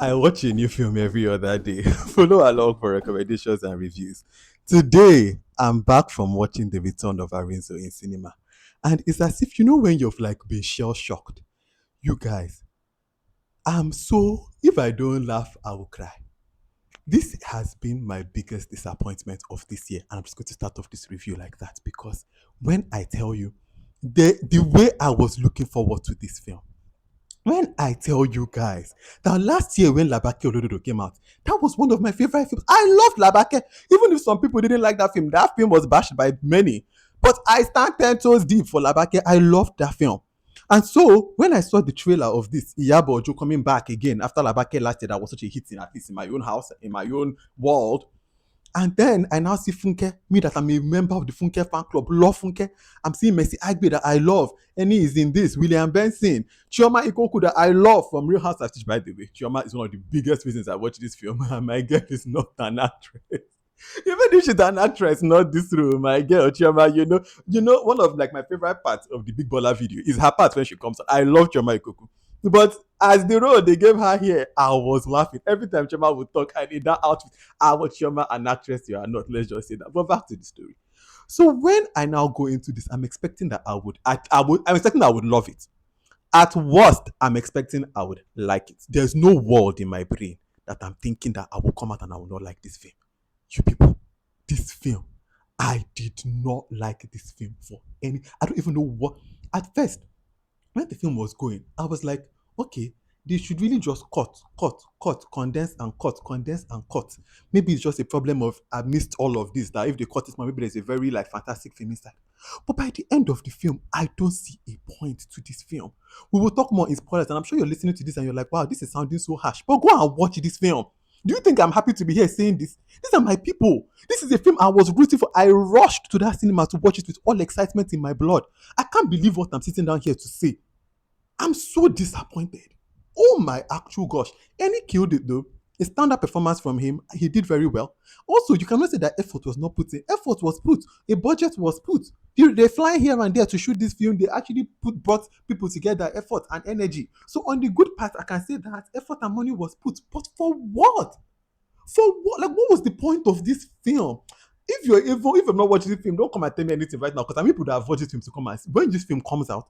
I watch a new film every other day. Follow along for recommendations and reviews. Today, I'm back from watching The Return of Arinzo in cinema. And it's as if, when you've like been shell shocked. You guys, if I don't laugh, I will cry. This has been my biggest disappointment of this year. And I'm just going to start off this review like that because when I tell you, the way I was looking forward to this film, when I tell you guys that last year when Labake Olododo came out, that was one of my favorite films. I loved Labake. Even if some people didn't like that film was bashed by many. But I stand 10 toes deep for Labake. I loved that film. And so when I saw the trailer of this Iyabo Ojo coming back again after Labake last year, that was such a hit in at least in my own house, in my own world, and then I now see Funke, me that I'm a member of the Funke fan club, love Funke. I'm seeing Messi Aigbe that I love. Eni is in this, William Benson, Chioma Ikoku that I love from Real House of Stitch, by the way. Chioma is one of the biggest reasons I watch this film. And my girl is not an actress. Even if she's an actress, not this role, my girl, Chioma, one of like my favorite parts of the Big Baller video is her part when she comes out. I love Chioma Ikoku. But as the role they gave her here, I was laughing. Every time Chioma would talk, and in that outfit, I was Chioma an actress you are not. Let's just say that. But back to the story. So when I now go into this, I'm expecting that I'm expecting that I would love it. At worst, I'm expecting I would like it. There's no world in my brain that I'm thinking that I will come out and I will not like this film. You people, this film, I did not like this film for any. I don't even know what. At first, when the film was going, I was like, okay, they should really just cut, condense and cut. Maybe it's just a problem of I missed all of this. That if they cut it, maybe there's a very like fantastic film inside. But by the end of the film, I don't see a point to this film. We will talk more in spoilers, and I'm sure you're listening to this and you're like, wow, this is sounding so harsh. But go and watch this film. Do you think I'm happy to be here saying this? These are my people. This is a film I was rooting for. I rushed to that cinema to watch it with all excitement in my blood. I can't believe what I'm sitting down here to say. I'm so disappointed. Oh my actual gosh. Any killed it though. A standard performance from him. He did very well. Also, you cannot say that effort was not put in. Effort was put. A budget was put. They fly here and there to shoot this film. They actually brought people together, effort and energy. So on the good part, I can say that effort and money was put. But for what? For what? Like, what was the point of this film? If you're not watching this film, don't come and tell me anything right now. Because I'm people that have watched this film to come and see. When this film comes out,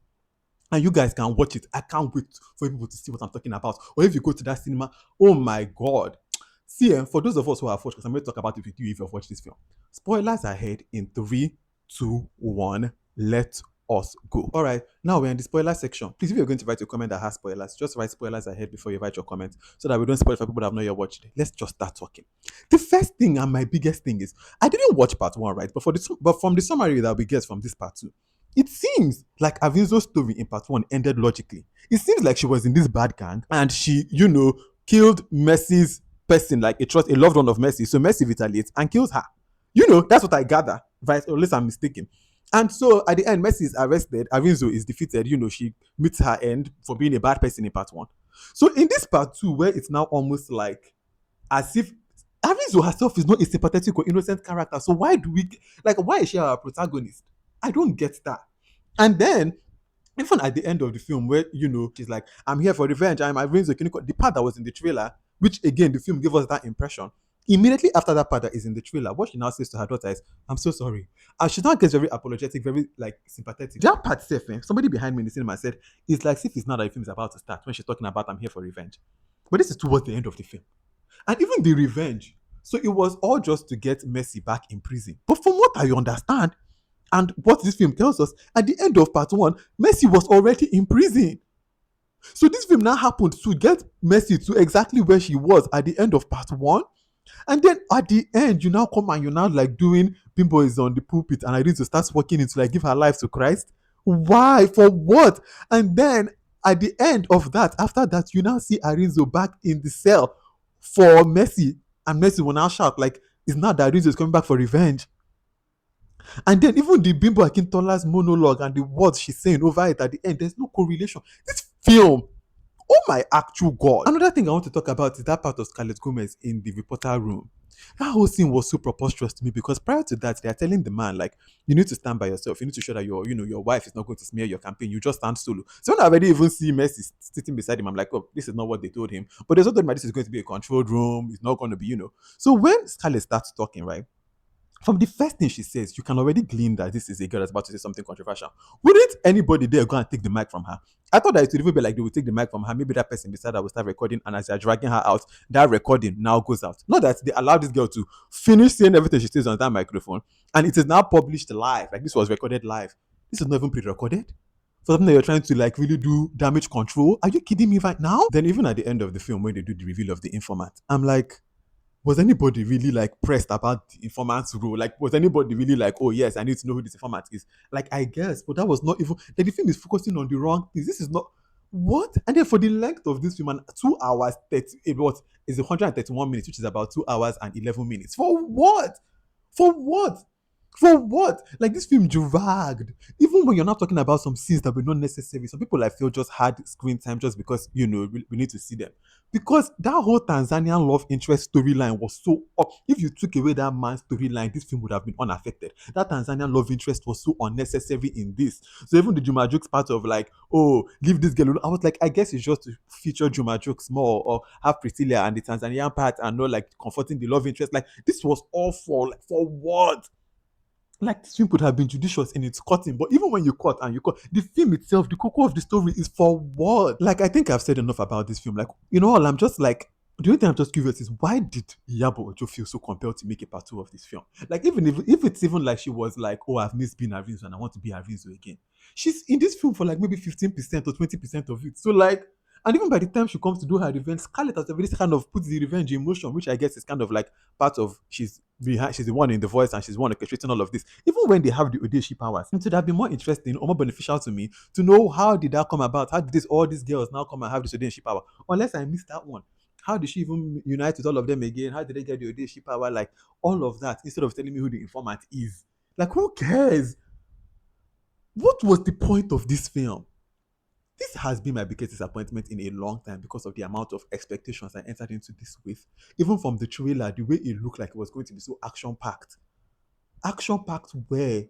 and you guys can watch it. I can't wait for people to see what I'm talking about. Or if you go to that cinema, oh my god. See, for those of us who have watched, because I'm going to talk about it with you if you've watched this film. Spoilers ahead in 3, 2, 1. Let us go. All right, now we're in the spoiler section. Please, if you're going to write a comment that has spoilers, just write spoilers ahead before you write your comment so that we don't spoil for people that have not yet watched it. Let's just start talking. The first thing and my biggest thing is I didn't watch part one, right? But from the summary that we get from this part two, it seems like Avinzo's story in part one ended logically. It seems like she was in this bad gang and she, killed Messi's person, like a loved one of Messi. So Messi retaliates and kills her. That's what I gather, right? Unless I'm mistaken. And so at the end, Messi is arrested. Avinzo is defeated. She meets her end for being a bad person in part one. So in this part two, where it's now almost like as if Avinzo herself is not a sympathetic or innocent character. So why is she our protagonist? I don't get that. And then, even at the end of the film, where she's like, "I'm here for revenge. I'm Arinzo Kiniko." The part that was in the trailer, which again the film gave us that impression. Immediately after that part that is in the trailer, what she now says to her daughter is, "I'm so sorry." And she now gets very apologetic, very like sympathetic. That part, safe. Somebody behind me in the cinema said, "It's like if it's not that the film is about to start when she's talking about I'm here for revenge." But this is towards the end of the film, and even the revenge. So it was all just to get Messi back in prison. But from what I understand, and what this film tells us, at the end of part one, Messi was already in prison. So this film now happened to get Messi to exactly where she was at the end of part one. And then at the end, you now come and you're now like doing Bimbo is on the pulpit and I need to start working into like give her life to Christ. Why? For what? And then at the end of that, after that, you now see Arinzo back in the cell for Messi. And Messi will now shout like, it's not that Arinzo is coming back for revenge. And then even the Bimbo Akintola's monologue and the words she's saying over it at the end, there's no correlation. This film Oh my actual God. Another thing I want to talk about is that part of Scarlett Gomez in the reporter room. That whole scene was so preposterous to me because prior to that, they are telling the man, like, you need to stand by yourself. You need to show that your wife is not going to smear your campaign. You just stand solo. So when I already even see Messi sitting beside him, I'm like, oh, this is not what they told him. But there's also this is going to be a controlled room. It's not going to be. So when Scarlett starts talking, right? From the first thing she says, you can already glean that this is a girl that's about to say something controversial. Wouldn't anybody there go and take the mic from her? I thought that it would even be like they would take the mic from her. Maybe that person beside her will start recording, and as they're dragging her out, that recording now goes out. Not that they allow this girl to finish saying everything she says on that microphone, and it is now published live. Like this was recorded live. This is not even pre-recorded. For something that you're trying to like really do damage control. Are you kidding me right now? Then even at the end of the film, when they do the reveal of the informant, I'm like, was anybody really like pressed about the informant's role? Like, was anybody really like, oh yes, I need to know who this informant is? Like, I guess, but that was not even like the film is focusing on the wrong things. This is not what. And then for the length of this film, and 2 hours 30, it was is 131 minutes, which is about 2 hours and 11 minutes. For what? For what? For what? Like this film dragged. Even when you're not talking about some scenes that were not necessary, some people I feel just had screen time just because we need to see them. Because that whole Tanzanian love interest storyline was so up. If you took away that man's storyline, this film would have been unaffected. That Tanzanian love interest was so unnecessary in this. So even the Juma Jokes part of like, oh, leave this girl alone. I was like, I guess it's just to feature Juma Jokes more or have Priscilla and the Tanzanian part and not like comforting the love interest. Like this was all for what? Like this film could have been judicious in its cutting, but even when you cut and you cut, the film itself, the cocoa of the story is for what? Like I think I've said enough about this film. Like all I'm just like the only thing I'm just curious is why did Iyabo Ojo feel so compelled to make a part two of this film? Like even if it's even like she was like, oh, I've missed being Arinzo and I want to be Arinzo again. She's in this film for like maybe 15% or 20% of it. So like, and even by the time she comes to do her revenge, Scarlett has already kind of put the revenge in motion, which I guess is kind of like part of she's behind, she's the one in the voice and she's the one orchestrating all of this. Even when they have the Odeshi powers, it would have been more interesting or more beneficial to me to know how did that come about? How did this all these girls now come and have this Odeshi power? Unless I missed that one. How did she even unite with all of them again? How did they get the Odeshi power? Like all of that, instead of telling me who the informant is. Like who cares? What was the point of this film? This has been my biggest disappointment in a long time because of the amount of expectations I entered into this with. Even from the trailer, the way it looked like it was going to be so action packed. Action packed where?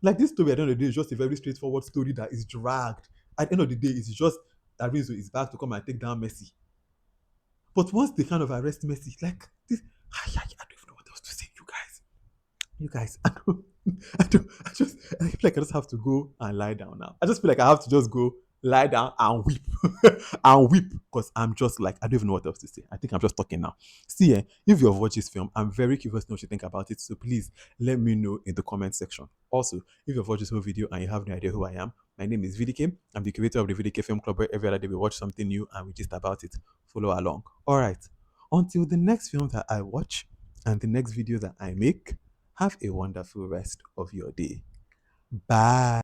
Like this story at the end of the day is just a very straightforward story that is dragged. At the end of the day, it's just that Rizzo is back to come and take down Messi. But once they kind of arrest Messi, like this, I don't even know what else to say, you guys. You guys, I feel like I just have to go and lie down now. I just feel like I have to just go lie down and weep and weep because I'm just like I don't even know what else to say. I think I'm just talking now. See, if you've watched this film, I'm very curious to know what you think about it. So please let me know in the comment section. Also, if you've watched this whole video and you have no idea who I am, my name is VDK. I'm the creator of the VDK Film Club, where every other day we watch something new and we just about it. Follow along. All right. Until the next film that I watch and the next video that I make, have a wonderful rest of your day. Bye.